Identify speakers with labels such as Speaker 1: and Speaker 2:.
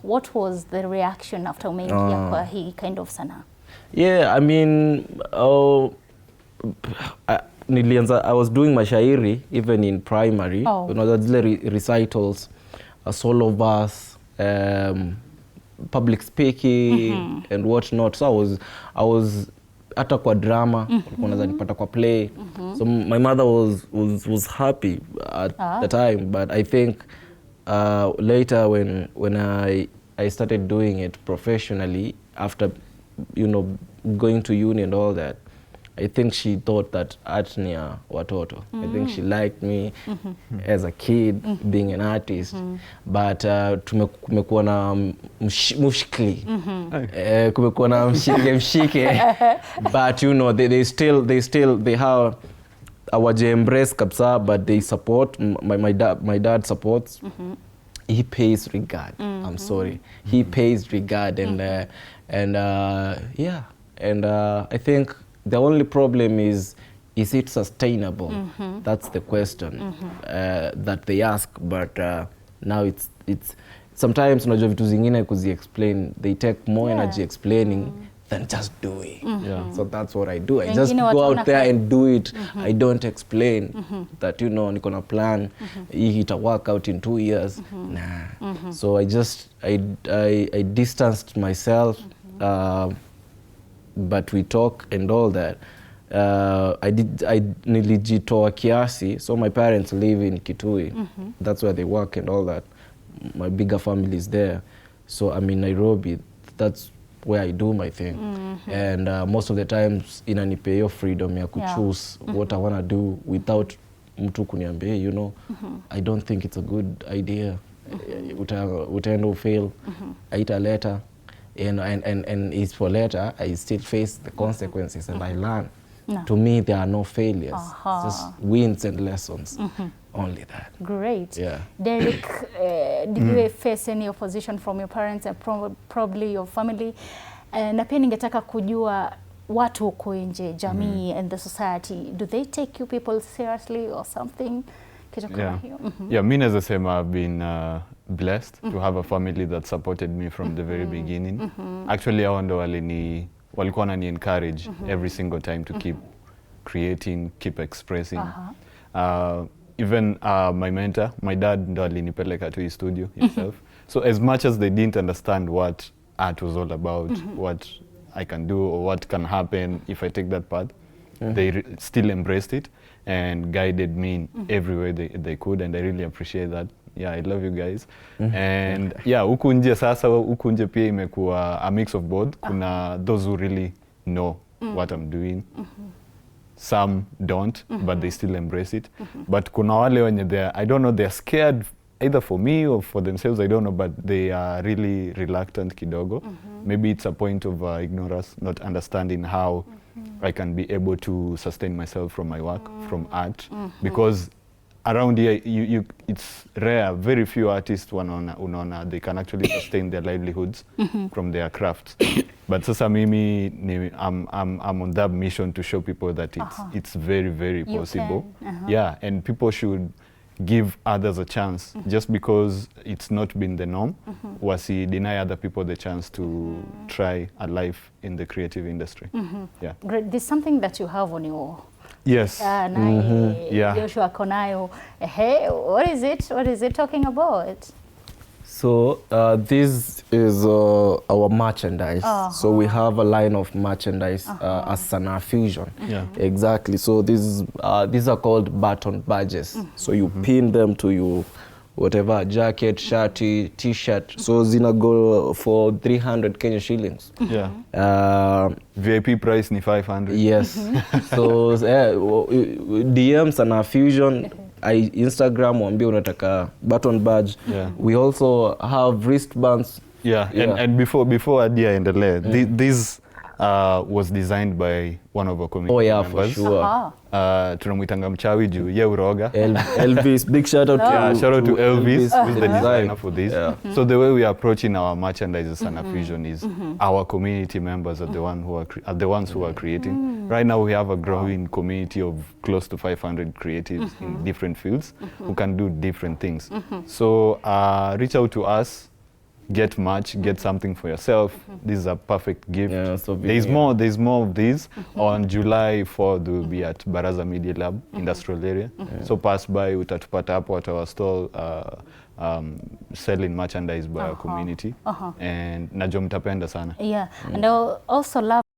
Speaker 1: what was the reaction after umeingia kwa hii kind of sanaa?
Speaker 2: Yeah, I mean, I was doing mashairi even in primary. You know, the recitals, a solo verse, public speaking and whatnot. So I was hata kwa drama, unaweza nipata kwa play. So my mother was happy at the time, but I think later when I started doing it professionally after, you know, going to uni and all that, I think she thought that art ni ya watoto. I think she liked me as a kid being an artist. But kumekuwa na mushkili. Kumekuwa na mshike. But you know, they have awaje embrace kabisa, but they support. My dad supports. He pays regard. I'm sorry. He pays regard and yeah. And I think the only problem is it sustainable? That's the question that they ask. But now it's sometimes unajua vitu zingine explain, they take more energy explaining than just doing. So that's what I do. I just go out there and do it. I don't explain that, you know, niko na plan, it'll work out in 2 years. Nah. So I distanced myself, but we talk and all that. I nilijitoa kiasi. So my parents live in Kitui. That's where they work and all that. My bigger family is there. So I'm in Nairobi. That's where I do my thing. And most of the times inanipe hiyo freedom ya choose what I want to do without mtu kuniambia, you know, I don't think it's a good idea. Utaenda fail. Aita later. And it's for later, I still face the consequences and I learn. To me, there are no failures, just wins and lessons. Only that. Great.
Speaker 1: Yeah. Derek, did you face any opposition from your parents and probably your family? Na pia ningetaka kujua watu huko nje, jamii and the society, do they take you people seriously or something?
Speaker 3: Yeah, me as I say, I've been blessed to have a family that supported me from the very beginning. Actually, hao ndo walikuwa wanani encourage every single time to keep creating, keep expressing. Even my mentor, my dad ndo alinipeleka to his studio himself. So as much as they didn't understand what art was all about, what I can do or what can happen if I take that path, they still embraced it and guided me in every way they could, and I really appreciate that. Yeah, I love you guys. And yeah, huku nje sasa, huku nje pia imekuwa a mix of both. Kuna those who really know what I'm doing. Some don't, but they still embrace it. But kuna wale wenye I don't know, they're scared either for me or for themselves, I don't know, but they are really reluctant kidogo. Maybe it's a point of ignorance, not understanding how I can be able to sustain myself from my work, from art. Because around here, it's rare, very few artists unaona they can actually sustain their livelihoods from their crafts. But sasa mimi, I'm on that mission to show people that it's very, very possible. Yeah, and people should give others a chance. Just because it's not been the norm, wasi deny other people the chance to try a life in the creative industry. Yeah.
Speaker 1: Great. There's something that you have on your...
Speaker 3: Yes.
Speaker 1: Yeah. Joshua Konayo. Hey, what is it? What is it talking about?
Speaker 2: So this is our merchandise. So we have a line of merchandise as Sanaa Fusion.
Speaker 3: Yeah.
Speaker 2: Exactly. So these are called button badges. So you pin them to your whatever jacket, shirt, t-shirt. So zina go for 300 Kenya shillings.
Speaker 3: Yeah. VIP price ni 500.
Speaker 2: Yes. So DM Sanaa Fusion. Instagram wambia unataka button badge. We also have wristbands.
Speaker 3: And before Adia endelee, this was designed by one of our community members.
Speaker 2: For sure.
Speaker 3: Tunamwitanga mchawi juu ye uroga.
Speaker 2: Elvis, big shout out to
Speaker 3: shout out to Elvis, who's the designer for this. So the way we are approaching our merchandise as Sanaa Fusion is our community members are the ones who are creating. Right now we have a growing community of close to 500 creatives in different fields who can do different things. So reach out to us get merch, get something for yourself. This is a perfect gift.
Speaker 2: Yeah, so
Speaker 3: there's more of these. On July 4th we'll be at Baraza Media Lab, industrial area. So pass by, utatupata hapo at our stall, selling merchandise by our community. And najua mtapenda sana.
Speaker 1: Yeah, and I also love